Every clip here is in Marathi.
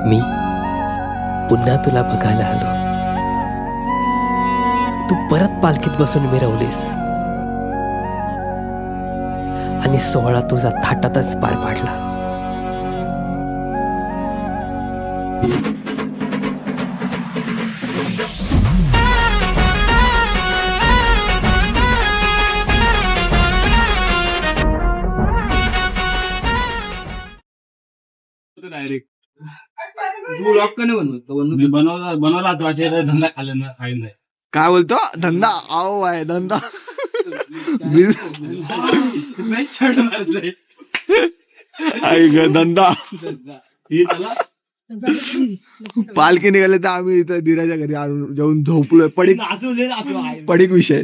मी पुन्हा तुला बघायला आलो. तू परत पालखीत बसून मिरवलीस आणि सोहळा तुझा थाटातच पार पाडला. डायरेक्ट तू लॉक का नाही बनवला धंदा खाल्ला नाही. काय बोलतो धंदा आओ आहे धंदा. आई ग धंदा पालखी निघाले तर आम्ही इथं धीराच्या घरी जाऊन झोपलोय. पडीक विषय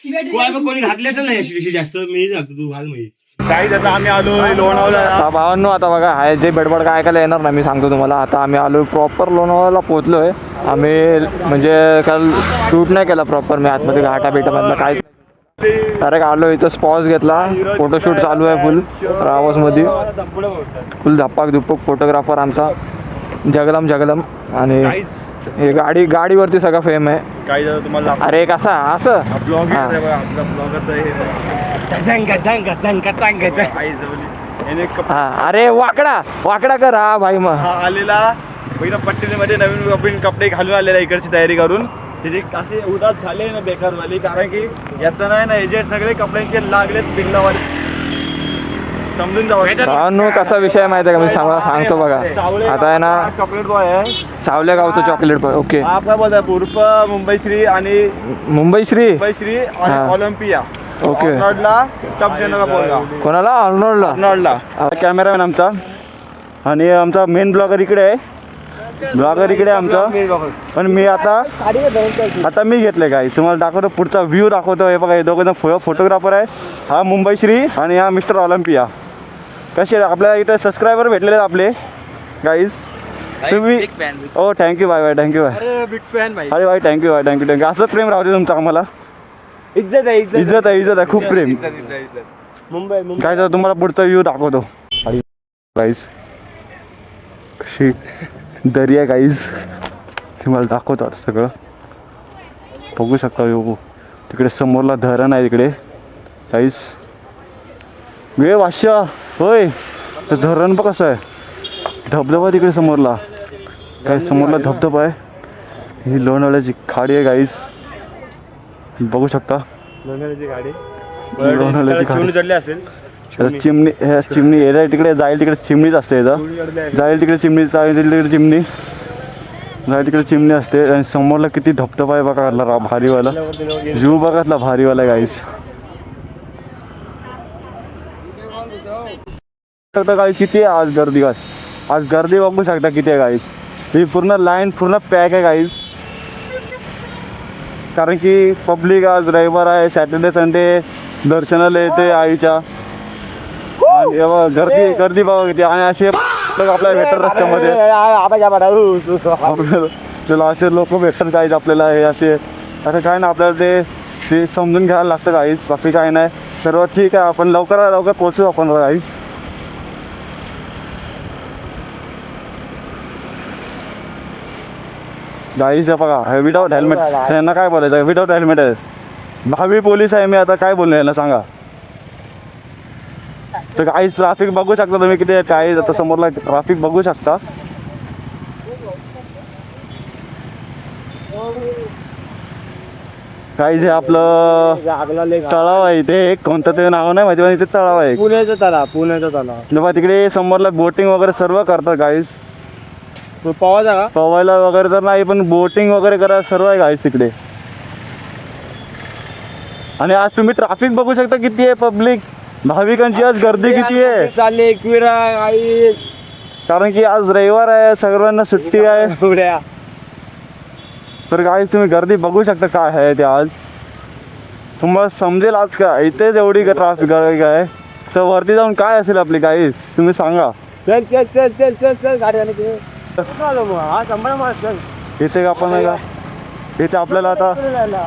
कोणी घातल्याच नाही जास्त मी जातो तू घाल मी काही आता आम्ही आलो लोणावळा. भावांनो आता बघा हाय जे बडबड काय ऐकायला येणार ना मी सांगतो तुम्हाला. आता आम्ही आलो प्रॉपर लोणावळ्याला पोहोचलोय. आम्ही म्हणजे काल शूट नाही केला प्रॉपर मी आतमध्ये घाटा बिटामधलं काय डायरेक्ट आलो इथं स्पॉट घेतला. फोटोशूट चालू आहे फुल रावसमध्ये फुल धप्पाक धुप्पक फोटोग्राफर आमचा जगलम आणि हे गाडीवरती सगळा फेम आहे. काही तुम्हाला अरे कसा असं ब्लॉग हा अरे वाकडा कर हा भाई मग हा आलेला पहिला पट्टीमध्ये नवीन कपडे घालून आलेला इकडची तयारी करून. तिथे असे उदास झाले ना बेकारवाली कारण की येताना आहे ना एजेंट सगळे कपड्यांचे लागलेत पिल्लावाले. समजून जावं कसा विषय माहिती आहे का मी सांगतो बघा. आता आहे ना चॉकलेट बॉय आहे सावल्या गावचं चॉकलेट बॉय. ओके हा काय बोलताय उर्फ मुंबईश्री आणि मुंबईश्री आणि ऑलिम्पिया. ओके अर्नॉल्डला टप देणारा बोलला. कोणाला अर्नॉल्डला कॅमेरामॅन आमचा आणि आमचा मेन ब्लॉगर इकडे आहे. आमचा पण मी आता मी घेतलंय काय तुम्हाला दाखवतो पुढचा व्ह्यू दाखवतो. हे बघा हे दोघं फोटोग्राफर आहे. हा मुंबईश्री आणि हा मिस्टर ऑलिम्पिया. कसे आपल्याला इथे सबस्क्रायबर भेटलेले आहेत आपले गाईज. तुम्ही oh thank you bye thank you bye big fan भाई. अरे भाई थँक्यू असं प्रेम राहू दे तुमचं आम्हाला. इज्जत आहे खूप प्रेम. मुंबई काय तर तुम्हाला पुढचा व्ह्यू दाखवतो. गाईज कशी दर्या गाईज तुम्हाला दाखवतो सगळं बघू शकता. तिकडे समोरला धरण आहे तिकडे गाईज. गे वाश्या होय धरण बघ कसं आहे. धबधबा तिकडे समोरला काय समोरला धबधबा आहे. ही लोणावळ्याची खाडी आहे गाईज बघू शकता. लोणावळ्याची गाडी लोणावळ्याची असेल चिमणी एरिया तिकडे जाईल तिकडे चिमणीच असते. जाईल तिकडे चिमणी असते. आणि समोरला किती धबधबा आहे बघा भारीवाला जीव बघातला भारीवाला गाईस. गाईस किती आहे आज गर्दी. आज गर्दी बघू शकता किती आहे गाईस. ही पूर्ण लाईन पूर्ण पॅक आहे गाईस. कारण की पब्लिक आज रविवार आहे सॅटर्डे संडे दर्शनाला येते आईच्या. गर्दी बघा किती. आणि असे आपल्याला भेटतात रस्त्यामध्ये चला असे लोक भेटतात काहीच आपल्याला. हे असे आता काय ना आपल्याला ते समजून घ्यायला लागतं काहीच बाकी काय नाही. सर्व ठीक आहे आपण लवकर पोहोचू आपण काही. गाईच बघा विदाउट हेल्मेट यांना काय बोलायचं विदाउट हेल्मेट आहे. भावी पोलीस आहे मी आता काय बोलणार यांना सांगा. तर काहीच ट्रॅफिक बघू शकता तुम्ही किती काय आता समोरला ट्रॅफिक बघू शकता. काही जे आपलं तलाव आहे ते कोणतं ते नाव नाही माहिती पण इथे तलाव आहे पुण्याचं तलाव. तिकडे समोरला बोटिंग वगैरे सर्व करतात गाईस. पवायला वगैरे तर नाही पण बोटिंग वगैरे करा सर्व आहे गाईस तिकडे. आणि आज तुम्ही ट्रॅफिक बघू शकता किती आहे पब्लिक. भाविकांची आज गर्दी किती आहे कारण की आज रविवार आहे सर्वांना सुट्टी आहे. तर काय तुम्ही गर्दी बघू शकता काय आहे ते आज. तुम्हाला समजेल आज का इथेच एवढी ट्रॅफिक आहे तर वरती जाऊन काय असेल आपली काही तुम्ही सांगा. इथे आपण नाही का इथे आपल्याला आता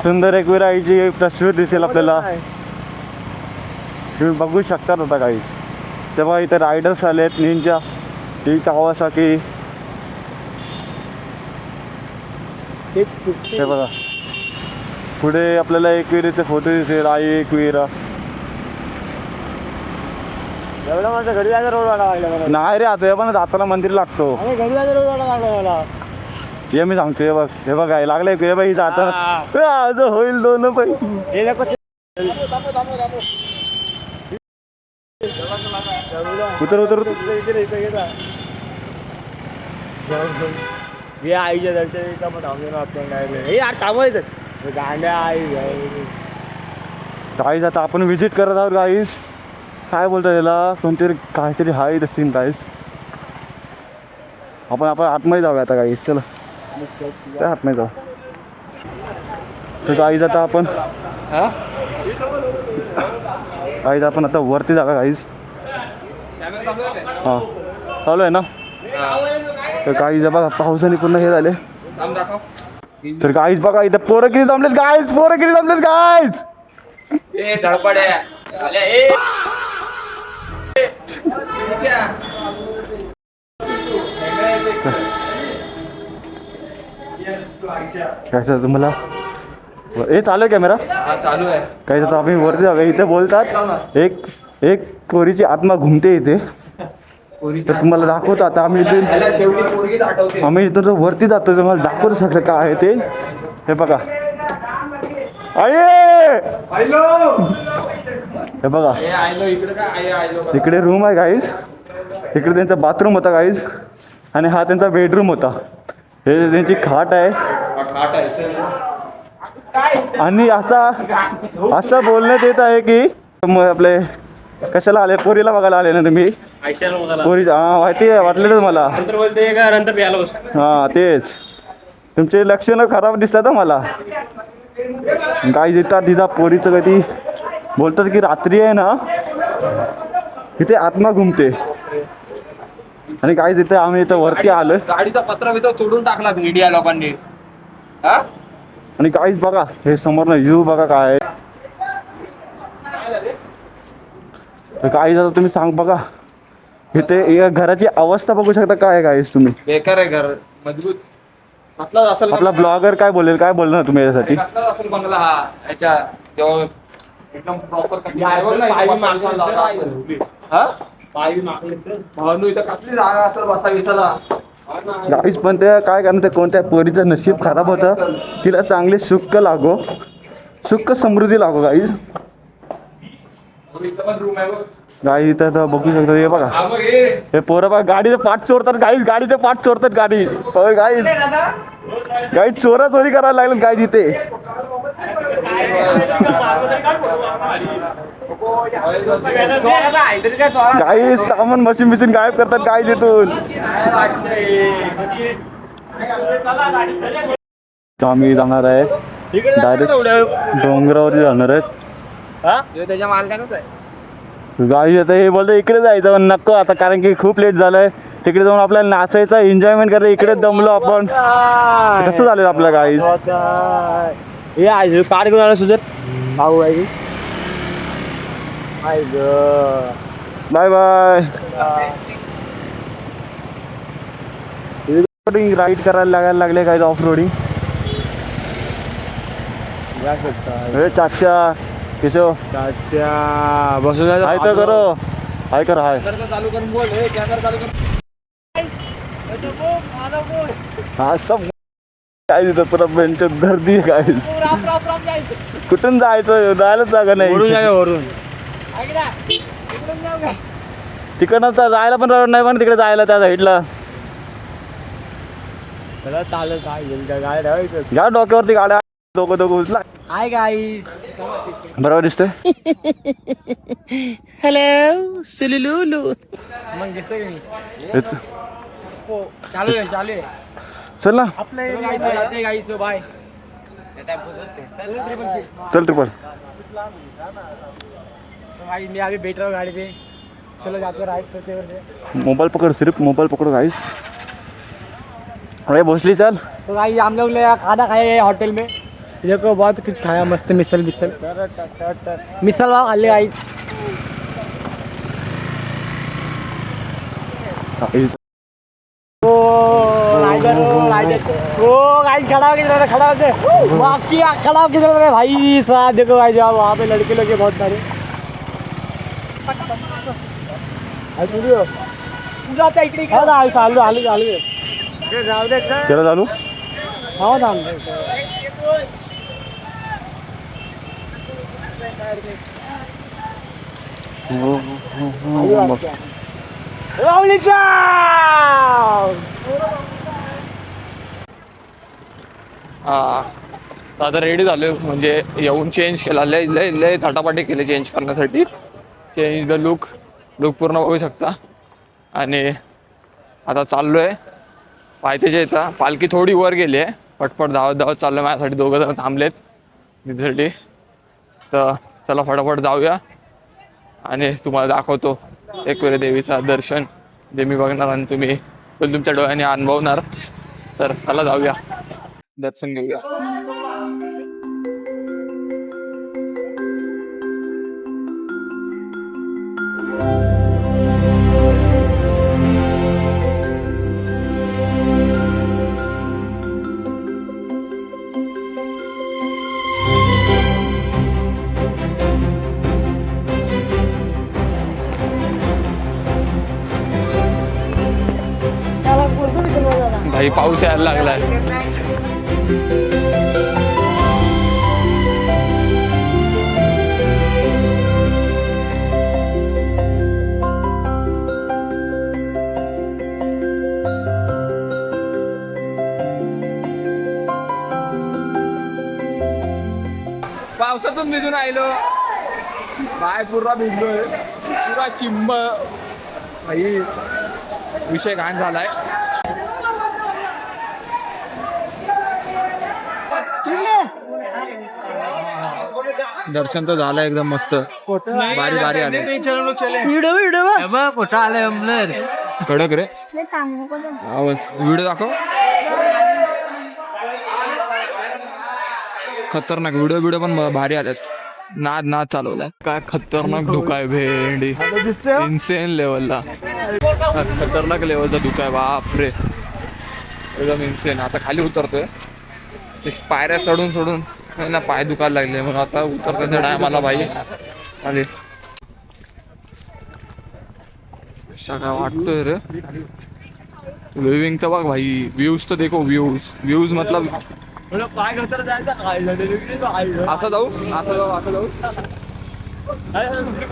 सुंदर एक विराईची तस्वीर दिसेल आपल्याला. तुम्ही बघू शकता आता काहीच. तेव्हा इथे रायडर्स आलेत निंजा ही कावासाकी हे बघा पुढे आपल्याला एकविरीचे फोटो दिसेल. आई एकविरा एवढा माझ्या घरी जायचा रोड वाढा लागला मला. नाही रे आता हे पण दाताला मंदिर लागतो. अरे घरी जायचा रोड वाढा लागला मला. हे मी सांगतो हे बघ काय लागलंय हे बाई जाताना आज होईल दोन पैसे. हे नको उतर उतर उतर. हे आईच्या दर्शन मग थांबलो आपण काय हे यार थांबायचं गांड्या आई गाईज आता आपण व्हिजिट करत आहोत गाईज. काय बोलतात त्याला कोणतरी काहीतरी हाय द सीन गाईज. आपण आतमध्ये जाऊया आता गाईज. चला त्या आतमध्ये जाऊ. तर गाईज आता आपण आता वरती जागा गाईज. हां चालू आहे ना. तर गाईज बघा पावसाने पूर्ण हे झाले. तर गाईज बघा इथं पोरं किती जमलेत गाईज. काय तुम्हाला हे चालू आहे कॅमेरा चालू आहे. काही तर आम्ही वरती जाऊया. इथे बोलतात एक कोरीची आत्मा घुमते इथे. तर तुम्हाला दाखवतो आता आम्ही इथून वरती जातो. तुम्हाला दाखवतो सगळं काय आहे ते. हे बघा हे बघा इकडे रूम आहे गाईज. इकडे त्यांचा बाथरूम होता गाईज आणि हा त्यांचा बेडरूम होता. हे त्यांची खाट आहे. आणि असं बोलण्यात येत आहे की आपले कशाला आले पोरीला बघायला आले ना तुम्ही. पोरी वाटलेलं मला. हां तेच तुमचे लक्षणं खराब दिसतात मला. गाई देतात तिथं पोरीचं कधी बोलतात की रात्री आहे ना इथे आत्मा घुमते. आणि काय तिथे आम्ही इथं वरती आलो. गाडीचा पत्रा बित्र तोडून टाकला मीडिया लोकांनी. आणि काहीच बघा हे समोर ना व्ह्यू बघा काय. तर काही आता तुम्ही सांग बघा इथे घराची अवस्था बघू शकता काय गाईस तुम्ही. बेकार आहे घर. मजबूत आपला ब्लॉगर काय बोलेल काय बोलणार तुम्ही यासाठी. असेल बंगला हा याच्या एकदम प्रॉपर इथं कसली जागा असेल बसावी. चला गाईस पण ते काय करणार ते कोणत्या पोरीचं नशीब खराब होतं. तिला चांगले सुख लागो सुख समृद्धी लागो गाईस. गाई इथं तर बघू शकतो. हे बघा हे पोरं बघा गाडीचे पाठ चोरतात गाईस. गाडीचे पाठ चोरतात गाडी गाईस. गाई चोरी करायला लागले गाई इथे. गाई सामान मशीन गायब करतात गाई तिथून. आम्ही जाणार आहे डायरेक्ट डोंगरावरती जाणार आहेत. त्याच्या मालकानच आहे. गाडी आता हे बोलतो इकडे जायचं पण नको आता कारण की खूप लेट झालंय. तिकडे जाऊन आपल्याला नाचायचा एन्जॉयमेंट करायचं. इकडे दमलो आपण. कसं झालं आपल्या गाई. हे आहे कार घेऊन आला सुधर भाऊ आहे. Bye bye. राईड करायला लागायला लागले काय ऑफ रोडिंग. चाचा केशव अच्छा बसून हाय तर करो हाय कर हाय. चालू करून बोल. कॅमेरा चालू कर. हा सब काय तिथं पुरा बेंच गर्दी आहे काय. कुठून जायचं जायलाच जागा नाही. वरून तिकडनं जायला पण रोड नाही पण तिकडे जायला त्या साईडला. चालेल काय गाडी घ्या डोक्यावरती गाड्या दोघं उचला. हाय गाईस बरोबर दिसतंय. हॅलो सुलुलुलु. मग घेतोय मी. चालू आहे चल ना आपलं गाईस बाय. चल ट्रिपल. मी अभी बैठ रहा हूँ गाड़ी पे. चलो जाते राइड करते करते. मोबाइल पकड़ सिर्फ मोबाइल पकड़ो गाइस. अरे भोसली चल. तो गाइस हम लोग ने खाना खाया होटल में. देखो बहुत कुछ खाया मस्त मिसल मिसल भाव खाल्ले गाइस. तो खड़ा होके बाकी खड़ा होके चल रहे भाई साहब। देखो भाई साहब वहाँ पे लड़के लोग बहुत सारे चला चालू हो ना आता रेडी झालो म्हणजे येऊन चेंज केला लय लय लय थाटापाटी केले चेंज करण्यासाठी. चेंज द लुक पूर्ण बघू शकता. आणि आता चाललोय पायथ्याच्या इथं. पालखी थोडी वर गेली आहे. पटपट धावत धावत चाललोय. माझ्यासाठी दोघं जण थांबलेत तिथसाठी. तर चला फटाफट जाऊया आणि तुम्हाला दाखवतो एकविरा देवीचं दर्शन जे मी बघणार आणि तुम्ही पण तुमच्या डोळ्याने अनुभवणार. तर चला जाऊया दर्शन घेऊया. भाई पाऊस यायला लागलाय. पावसातून भिजून आलो. बाय पुरा भिजलोय. पुरा चिंब. भाई विषय घाण झालाय. दर्शन तर झालं एकदम मस्त. भारी भारी आले. फोटो आले कडक रे. व्हिडिओ दाखव. खतरनाक व्हिडिओ पण भारी आलेत. नाद चालवलाय. काय खतरनाक धुका आहे भेंडी. इन्सेन लेवलला खतरनाक लेवलचा धुका आहे. बापरे एकदम इन्सेन. आता खाली उतरतोय. पायऱ्या चढून सोडून ना पाय दुखायला लागले. मग आता उतरता टायमाला भाई आले. काय वाटतोय रे. लिव्हिंग तर बघ भाई. व्ह्यूज तर देखो. व्ह्यूज मतलब असं जाऊ.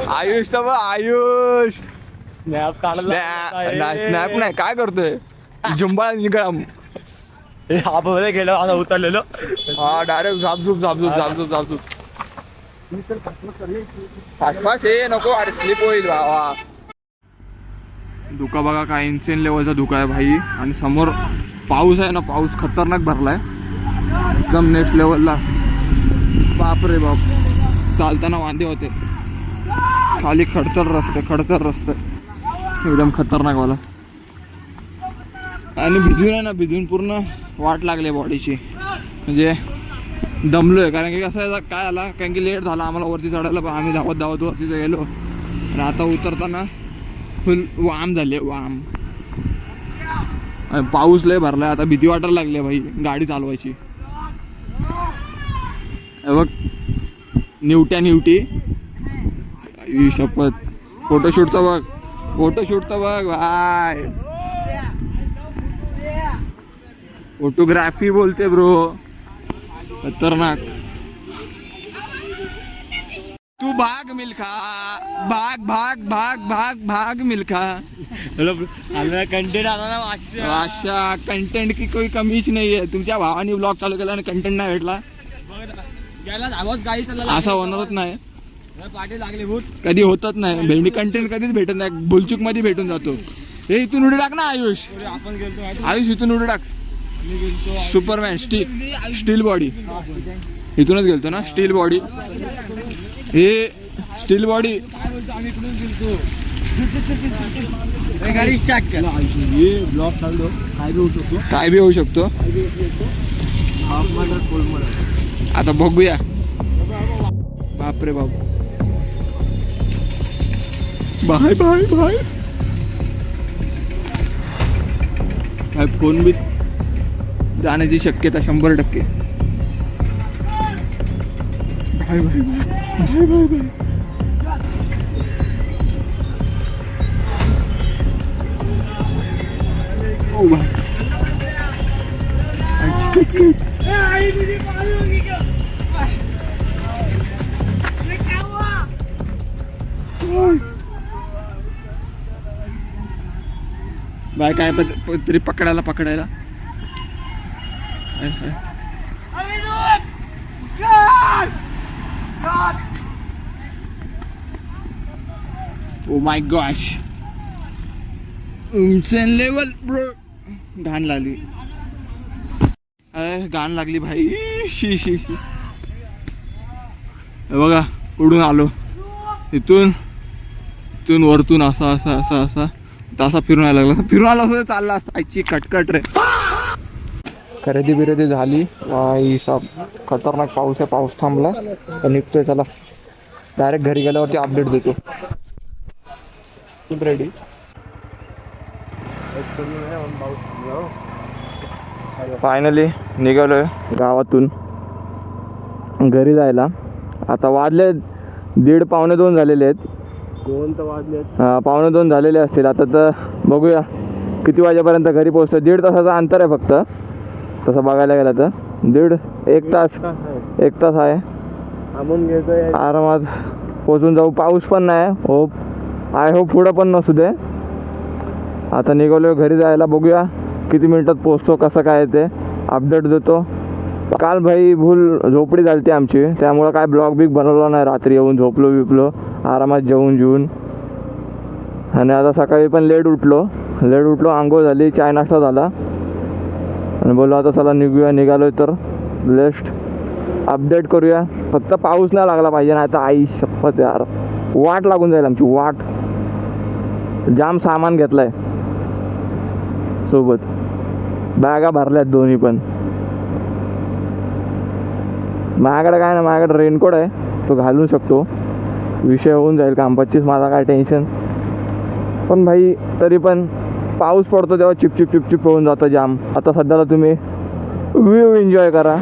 आयुष तर बघ. आयुष स्नॅप नाही काय करतोय. झुंबा निगळम गेलो आता उतरलेलो. हा डायरेक्ट झापझूप. फास्ट ये नको. अरे स्लिप होईल भावा. धुका बघा काय इन्सेन लेवलचा धुका आहे भाई. आणि समोर पाऊस आहे ना. पाऊस खतरनाक भरलाय एकदम नेक्स्ट लेवलला. बाप रे बाप. चालताना वांदे होते. खाली खडतर रस्ते एकदम खतरनाक वाला. आणि भिजून आहे ना. भिजून पूर्ण वाट लागली बॉडीची. म्हणजे दमलोय. कारण की कसं काय आला. कारण की लेट झाला आम्हाला वरती चढायला. पण आम्ही धावत वरती गेलो. आणि आता उतरताना फुल वाम झाले. वाम. पाऊस लय भरलाय. आता भीती वाटायला लागली भाई गाडी चालवायची. बघ निवटी शपथ. फोटोशूट तर बघ भाई. फोटोग्राफी बोलते ब्रो. खतरनाक. तू भाग मिल्खा. भाग मिल्खा. कंटेंट आला ना. अशा कंटेंट की कोई कमीच नाही आहे. तुमच्या भावाने ब्लॉग चालू केला आणि कंटेंट नाही भेटला. असं होणारच नाही. पाठी लागले भूत. कधी होतच नाही. भेंडी कंटेंट कधीच भेटत नाही. बुलचूक मध्ये भेटून जातो. हे इथून उडी टाक ना आयुष. इथून उडी टाक. Superman steel body. इथूनच गेलतो ना. Steel body. हे स्टील बॉडी. गाडी स्टार्ट कर. ब्लॉक चाललो. काय बी होऊ शकतो. आता बघूया. बापरे बाप. बाय काय फोन बी जाण्याची शक्यता 100%. भाई भाई भाई भाई भाई ओ भाई बाय काय तरी पकडायला oh my gosh insane level bro. घाण लागली भाई. शी शी शी. हे बघा उडून आलो इथून वरतून असा फिरून यायला लागला. फिरून आला असं चालला असता. आईची कटकट रे. खरेदी बिरेदी झाली. साप खतरनाक पाऊस आहे. पाऊस थांबला तर निघतोय. चला डायरेक्ट घरी गेल्यावरती अपडेट देतो. रेडी फायनली निघालोय गावातून घरी जायला. आता वाजले 1:30 पावणे 2 झालेले आहेत. 2 तर वाजले. पावणे 2 झालेले असतील. आता तर बघूया किती वाजेपर्यंत घरी पोहोचतो. 1.5 तासाचं अंतर आहे फक्त तसं बघायला गेलं तर. 1.5 तास आहे. थांबून घेतोय. आरामात पोचून जाऊ. पाऊस पण नाही. आय होप पुढं पण नसू दे. आता निघालो घरी जायला. बघूया किती मिनटात पोचतो. कसं काय ते अपडेट देतो. काल भाई भूल झोपडी झाली आमची. त्यामुळं काय ब्लॉग बिग बनवला नाही. रात्री येऊन झोपलो आरामात जेवून आणि आता सकाळी पण लेट उठलो. आंघोळ झाली. चाय नाश्ता झाला आणि बोललो आता चला निघालो तर लेस्ट अपडेट करूया. फक्त पाऊस नाही लागला पाहिजे. नाही तर आई शपथ यार वाट लागून जाईल आमची. वाट. जाम सामान घेतलं आहे सोबत. बॅगा भरल्यात दोन्ही पण. माझ्याकडे काय ना, माझ्याकडे रेनकोट आहे तो घालू शकतो. विषय होऊन जाईल कामपच्चीस. माझा काय टेन्शन. पण भाई तरी पण पाऊस पडतो तेव्हा चिपचिप होऊन जातं जाम. आता सध्याला तुम्ही व्ह्यू एन्जॉय करा.